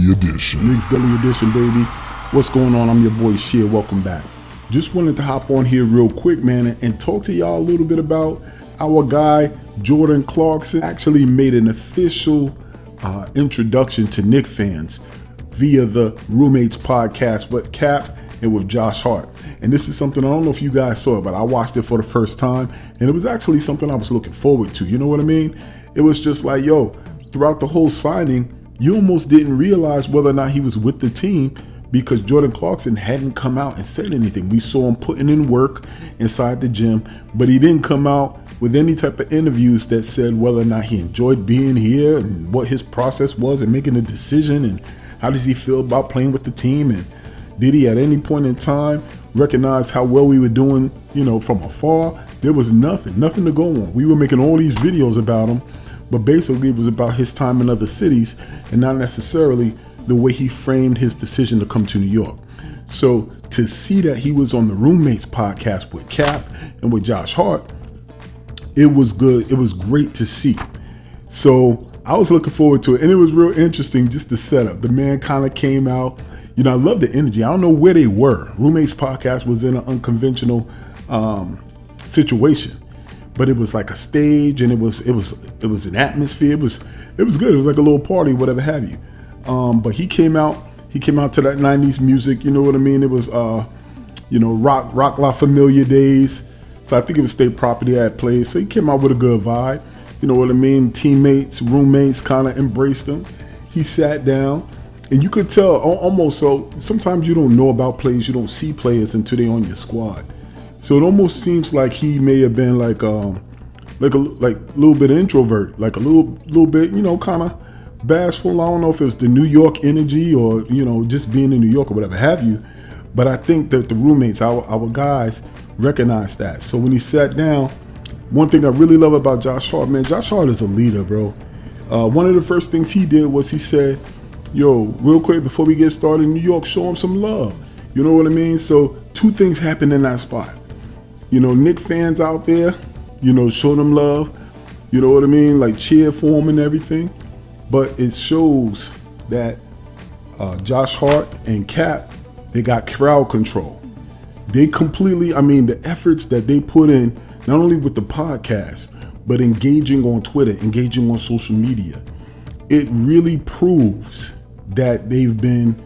Daily Edition. Knicks Daily Edition, baby. What's going on? I'm your boy Sheer. Welcome back. Just wanted to hop on here real quick, man, and talk to y'all a little bit about our guy, Jordan Clarkson. Actually made an official introduction to Knicks fans via the Roommates podcast with Cap and with Josh Hart. And this is something, I don't know if you guys saw it, but I watched it for the first time, and it was actually something I was looking forward to. You know what I mean? It was just like, yo, throughout the whole signing, you almost didn't realize whether or not he was with the team because Jordan Clarkson hadn't come out and said anything. We saw him putting in work inside the gym, but he didn't come out with any type of interviews that said whether or not he enjoyed being here and what his process was and making a decision and how does he feel about playing with the team, and did he at any point in time recognize how well we were doing, from afar. There was nothing to go on. We were making all these videos about him, but basically it was about his time in other cities and not necessarily the way he framed his decision to come to New York. So to see that he was on the Roommates podcast with Cap and with Josh Hart, it was good. It was great to see. So I was looking forward to it, and it was real interesting just the setup. The man kind of came out. I love the energy. I don't know where they were. Roommates podcast was in an unconventional situation, but it was like a stage, and it was an atmosphere. It was good. It was like a little party, whatever have you. But he came out to that 90s music. You know what I mean? It was rock La Familia days. So I think it was State Property at plays. So he came out with a good vibe. You know what I mean? Teammates, roommates kind of embraced him. He sat down. And you could tell almost, so sometimes you don't know about players, you don't see players until they're on your squad. So it almost seems like he may have been like a little bit introvert, like a little bit, kind of bashful. I don't know if it was the New York energy or, just being in New York or whatever have you. But I think that the roommates, our guys, recognized that. So when he sat down, one thing I really love about Josh Hart, man, Josh Hart is a leader, bro. One of the first things he did was he said, yo, real quick, before we get started in New York, show him some love. You know what I mean? So two things happened in that spot. Knicks fans out there, show them love. You know what I mean? Like cheer for him and everything. But it shows that Josh Hart and Cap, they got crowd control. They completely, the efforts that they put in, not only with the podcast, but engaging on Twitter, engaging on social media, it really proves that they've been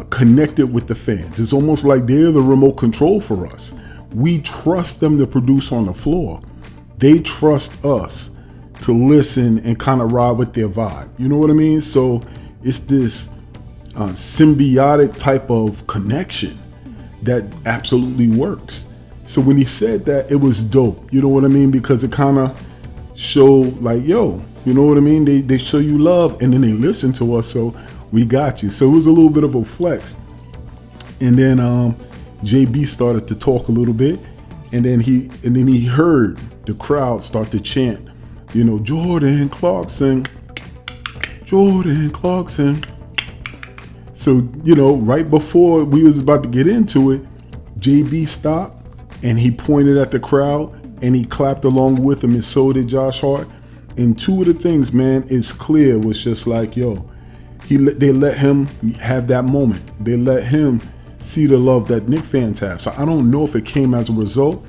connected with the fans. It's almost like they're the remote control for us. We trust them to produce on the floor. They trust us to listen and kind of ride with their vibe. You know what I mean? So it's this symbiotic type of connection that absolutely works. So when he said that, it was dope. You know what I mean? Because it kind of showed like, yo, you know what I mean? They show you love, and then they listen to us, so we got you. So it was a little bit of a flex. And then JB started to talk a little bit, and then he heard the crowd start to chant, Jordan Clarkson, Jordan Clarkson. So, right before we was about to get into it, JB stopped and he pointed at the crowd and he clapped along with him, and so did Josh Hart. And two of the things, man, it's clear was just like, yo, they let him have that moment. They let him see the love that Knicks fans have. So I don't know if it came as a result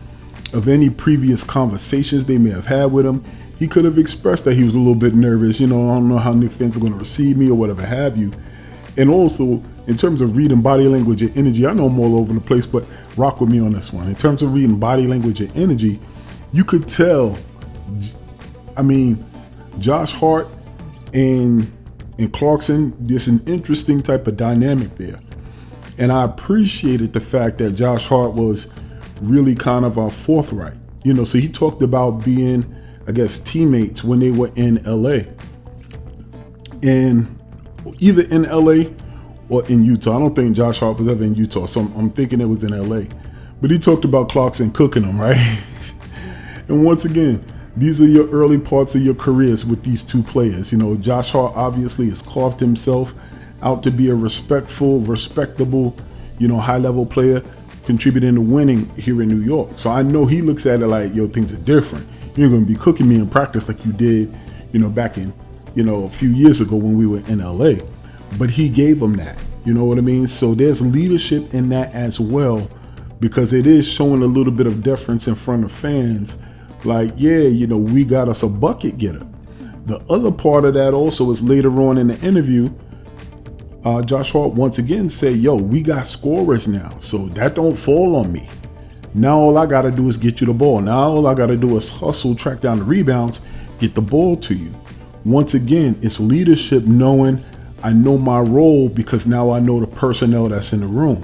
of any previous conversations they may have had with him. He could have expressed that he was a little bit nervous. I don't know how Knicks fans are going to receive me or whatever have you. And also, in terms of reading body language and energy, I know I'm all over the place, but rock with me on this one. In terms of reading body language and energy, you could tell, Josh Hart and Clarkson, there's an interesting type of dynamic there. And I appreciated the fact that Josh Hart was really kind of forthright. So he talked about being, I guess, teammates when they were in LA. And either in LA or in Utah. I don't think Josh Hart was ever in Utah, so I'm thinking it was in LA. But he talked about Clarkson cooking him, right? And once again, these are your early parts of your careers with these two players. Josh Hart obviously has carved himself out to be a respectable, high-level player, contributing to winning here in New York. So I know he looks at it like, yo, things are different. You're going to be cooking me in practice like you did, back in, a few years ago when we were in LA. but he gave them that. You know what I mean? So there's leadership in that as well, because it is showing a little bit of deference in front of fans. Like, yeah, you know, we got us a bucket getter. The other part of that also is later on in the interview, Josh Hart once again said, yo, we got scorers now, so that don't fall on me. Now all I got to do is get you the ball. Now all I got to do is hustle, track down the rebounds, get the ball to you. Once again, it's leadership, knowing I know my role because now I know the personnel that's in the room.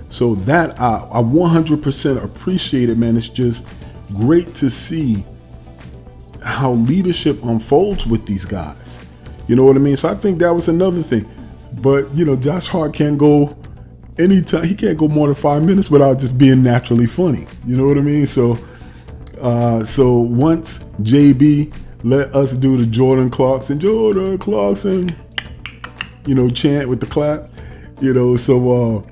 So that I 100% appreciate it, man. It's just great to see how leadership unfolds with these guys. You know what I mean? So I think that was another thing. But, you know, Josh Hart can't go anytime. He can't go more than 5 minutes without just being naturally funny. You know what I mean? So once JB let us do the Jordan Clarkson, you know, chant with the clap, you know, so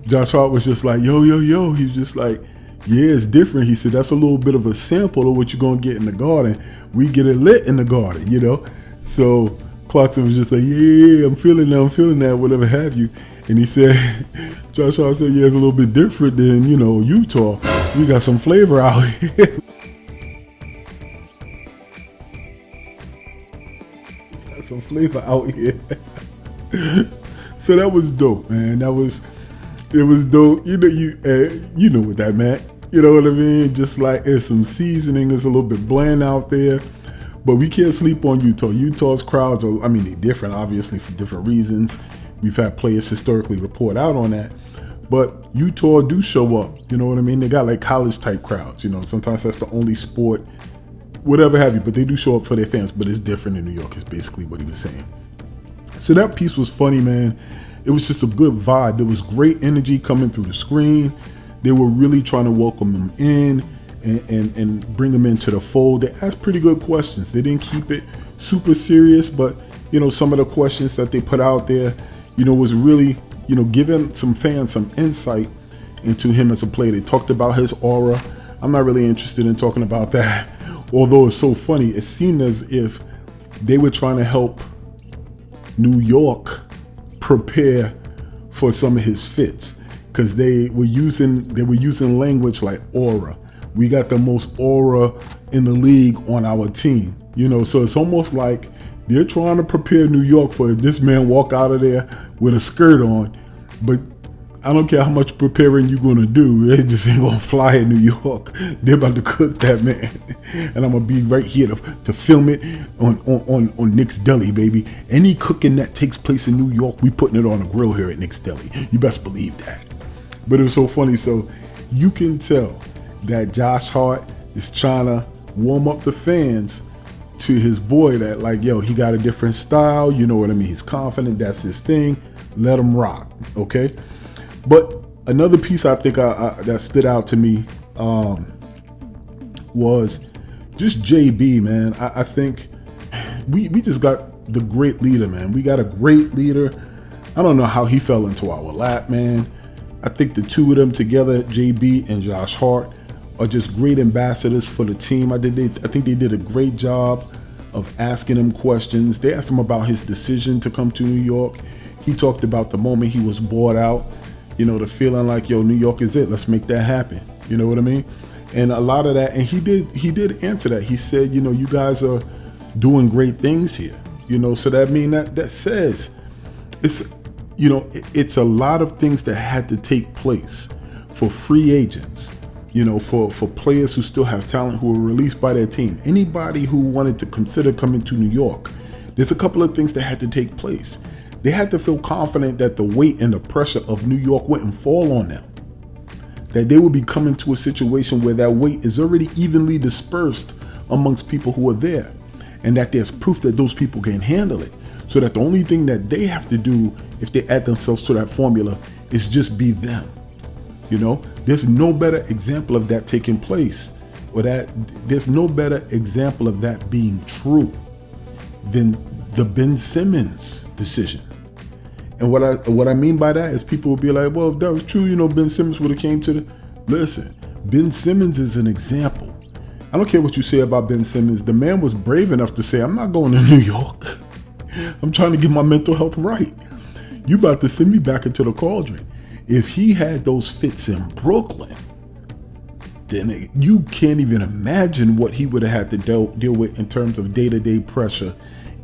Josh Hart was just like, yo. He was just like, yeah, it's different. He said, that's a little bit of a sample of what you're going to get in the Garden. We get it lit in the Garden, you know? So Clarkson was just like, yeah, I'm feeling that, whatever have you. And he said, Josh Hart said, yeah, it's a little bit different than, you know, Utah. We got some flavor out here. Got some flavor out here. So that was dope, man. It was dope. You know what that meant. You know what I mean? Just like there's some seasoning, it's a little bit bland out there. But we can't sleep on Utah. Utah's crowds are, they're different, obviously, for different reasons. We've had players historically report out on that. But Utah do show up, you know what I mean? They got like college-type crowds, you know. Sometimes that's the only sport, whatever have you. But they do show up for their fans. But it's different in New York, is basically what he was saying. So that piece was funny, man. It was just a good vibe. There was great energy coming through the screen. They were really trying to welcome him in and bring him into the fold. They asked pretty good questions. They didn't keep it super serious, but, you know, some of the questions that they put out there, you know, was really, you know, giving some fans some insight into him as a player. They talked about his aura. I'm not really interested in talking about that. Although it's so funny, it seemed as if they were trying to help New York prepare for some of his fits, because they were using language like aura. We got the most aura in the league on our team, you know. So it's almost like they're trying to prepare New York for if this man walk out of there with a skirt on. But I don't care how much preparing you're gonna do, it just ain't gonna fly in New York. They're about to cook that man, and I'm gonna be right here to film it on Knicks Deli, baby. Any cooking that takes place in New York, we putting it on a grill here at Knicks Deli. You best believe that. But it was so funny. So you can tell that Josh Hart is trying to warm up the fans to his boy, that like, yo, he got a different style. You know what I mean? He's confident. That's his thing. Let him rock. Okay. But another piece I think that stood out to me was just JB, man. I think we just got the great leader, man. We got a great leader. I don't know how he fell into our lap, man. I think the two of them together, JB and Josh Hart, are just great ambassadors for the team. I think they did a great job of asking him questions. They asked him about his decision to come to New York. He talked about the moment he was bought out, you know, the feeling like, yo, New York is it. Let's make that happen. You know what I mean? And a lot of that, and he did answer that. He said, you know, you guys are doing great things here. You know, so that says it's, you know, it's a lot of things that had to take place for free agents, you know, for players who still have talent, who were released by their team. Anybody who wanted to consider coming to New York, there's a couple of things that had to take place. They had to feel confident that the weight and the pressure of New York wouldn't fall on them, that they would be coming to a situation where that weight is already evenly dispersed amongst people who are there, and that there's proof that those people can handle it. So that the only thing that they have to do if they add themselves to that formula is just be them. You know, there's no better example of that taking place, or that there's no better example of that being true than the Ben Simmons decision. And what I mean by that is people will be like, well, if that was true, you know, Ben Simmons would have came to the... Listen, Ben Simmons is an example. I don't care what you say about Ben Simmons. The man was brave enough to say, I'm not going to New York. I'm trying to get my mental health right. You about to send me back into the cauldron. If he had those fits in Brooklyn, then you can't even imagine what he would have had to deal with in terms of day-to-day pressure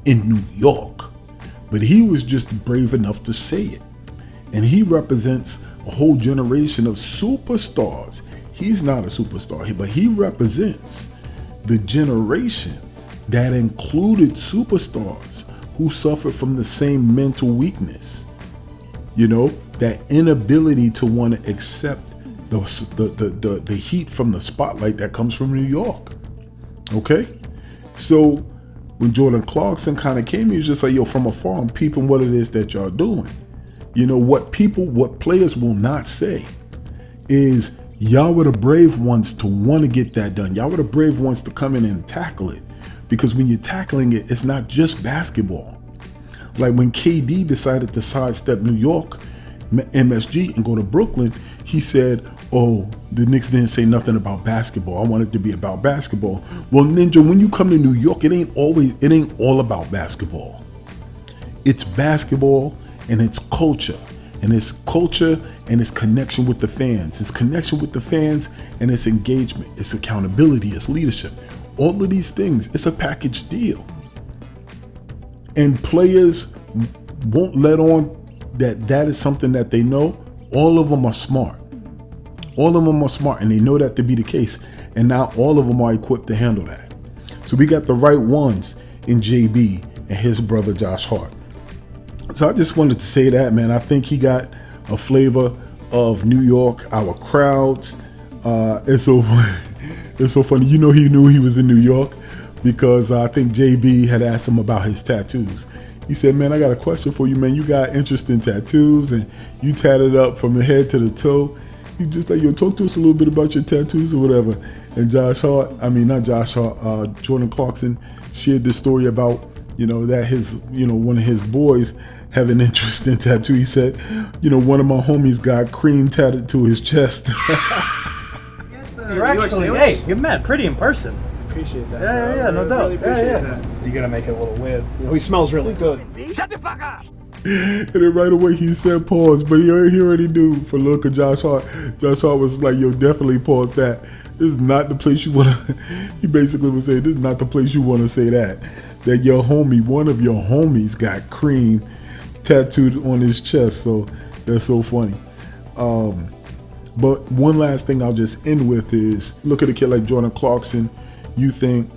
in New York. But he was just brave enough to say it. And he represents a whole generation of superstars. He's not a superstar, but he represents the generation that included superstars who suffered from the same mental weakness. That inability to want to accept the heat from the spotlight that comes from New York. Okay? So when Jordan Clarkson kind of came, he was just like, yo, from afar, I'm peeping what it is that y'all doing. What players will not say is, y'all were the brave ones to want to get that done. Y'all were the brave ones to come in and tackle it. Because when you're tackling it, it's not just basketball. Like when KD decided to sidestep New York, MSG, and go to Brooklyn, he said, oh, the Knicks didn't say nothing about basketball. I want it to be about basketball. Well, Ninja, when you come to New York, it ain't all about basketball. It's basketball and it's culture. And it's culture and it's connection with the fans. It's connection with the fans and it's engagement. It's accountability. It's leadership. All of these things, it's a package deal. And players won't let on that is something that they know. All of them are smart. All of them are smart and they know that to be the case. And now all of them are equipped to handle that. So we got the right ones in JB and his brother Josh Hart. So I just wanted to say that, man. I think he got a flavor of New York, our crowds. It's so funny. He knew he was in New York because I think JB had asked him about his tattoos. He said, man, I got a question for you, man. You got interesting tattoos and you tatted up from the head to the toe. He just like, yo, talk to us a little bit about your tattoos or whatever. And Jordan Clarkson shared this story about, that his, one of his boys have an interesting tattoo. He said, one of my homies got cream tatted to his chest. You're actually, hey, you're mad pretty in person. Appreciate that. Yeah, no doubt. Really appreciate that. You're gonna make it a little weird. He smells really good. Shut the fuck up! And then right away he said pause, but he already knew for look at Josh Hart. Josh Hart was like, yo, definitely pause that. This is not the place you want to, he basically was saying, this is not the place you want to say that. That your homie, one of your homies got cream tattooed on his chest. So that's so funny. But one last thing I'll just end with is, look at a kid like Jordan Clarkson. You think,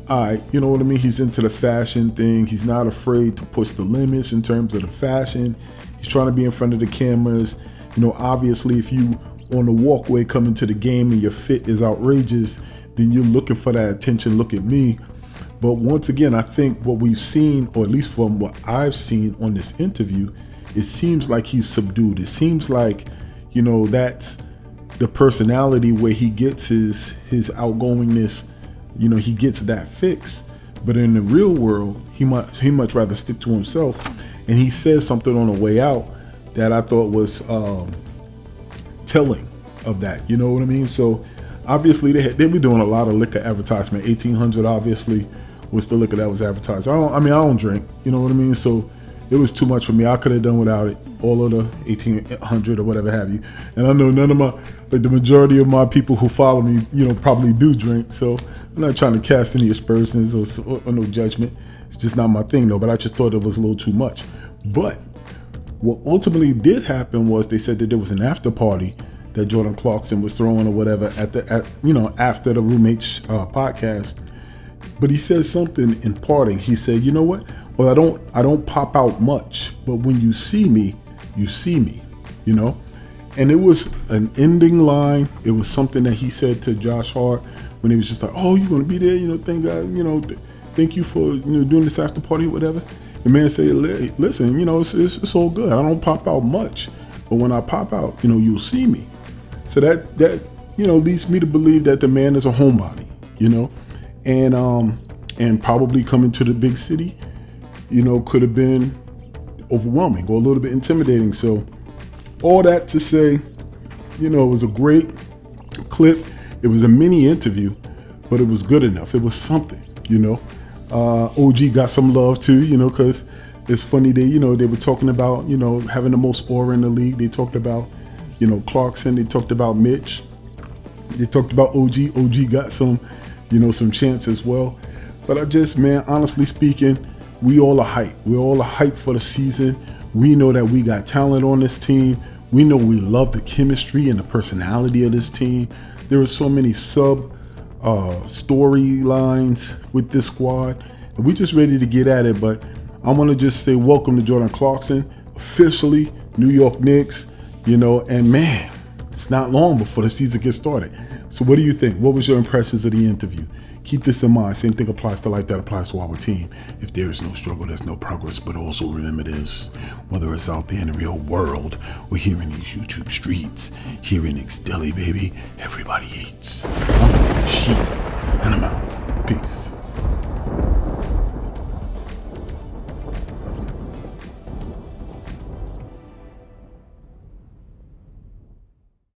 all right, you know what I mean? He's into the fashion thing. He's not afraid to push the limits in terms of the fashion. He's trying to be in front of the cameras. Obviously, if you on the walkway coming to the game and your fit is outrageous, then you're looking for that attention. Look at me. But once again, I think what we've seen, or at least from what I've seen on this interview, it seems like he's subdued. It seems like, that's the personality where he gets his outgoingness. He gets that fix. But in the real world, he much rather stick to himself. And he says something on the way out that I thought was telling of that. You know what I mean? So obviously they were doing a lot of liquor advertisement. 1800 obviously was the liquor that was advertised. I don't drink. You know what I mean? So it was too much for me. I could have done without it. All of the 1800 or whatever have you. And I know none of the majority of my people who follow me, probably do drink. So I'm not trying to cast any aspersions or no judgment. It's just not my thing though. But I just thought it was a little too much. But what ultimately did happen was they said that there was an after party that Jordan Clarkson was throwing or whatever after the Roommates podcast. But he said something in parting. He said, you know what? Well, I don't pop out much, but when you see me, And it was an ending line. It was something that he said to Josh Hart when he was just like, oh, you're gonna be there, thank God, thank you for doing this after party or whatever. The man said, listen, it's all good. I don't pop out much, but when I pop out, you'll see me. So that leads me to believe that the man is a homebody, and probably coming to the big city, could have been overwhelming or a little bit intimidating. So all that to say, it was a great clip. It was a mini interview, but it was good enough. It was something, OG got some love too, because it's funny they were talking about having the most aura in the league. They talked about Clarkson. They talked about Mitch. They talked about OG. OG got some some chance as well. But I just, man, honestly speaking, we all are hyped. We're all hyped for the season. We know that we got talent on this team. We know we love the chemistry and the personality of this team. There are so many storylines with this squad, and we're just ready to get at it. But I want to just say welcome to Jordan Clarkson, officially New York Knicks, and man, it's not long before the season gets started. So what do you think? What was your impressions of the interview? Keep this in mind. Same thing applies to life that applies to our team. If there is no struggle, there's no progress. But also remember this, whether it's out there in the real world or here in these YouTube streets, here in Knicks Deli, baby, everybody eats. I'm a sheep.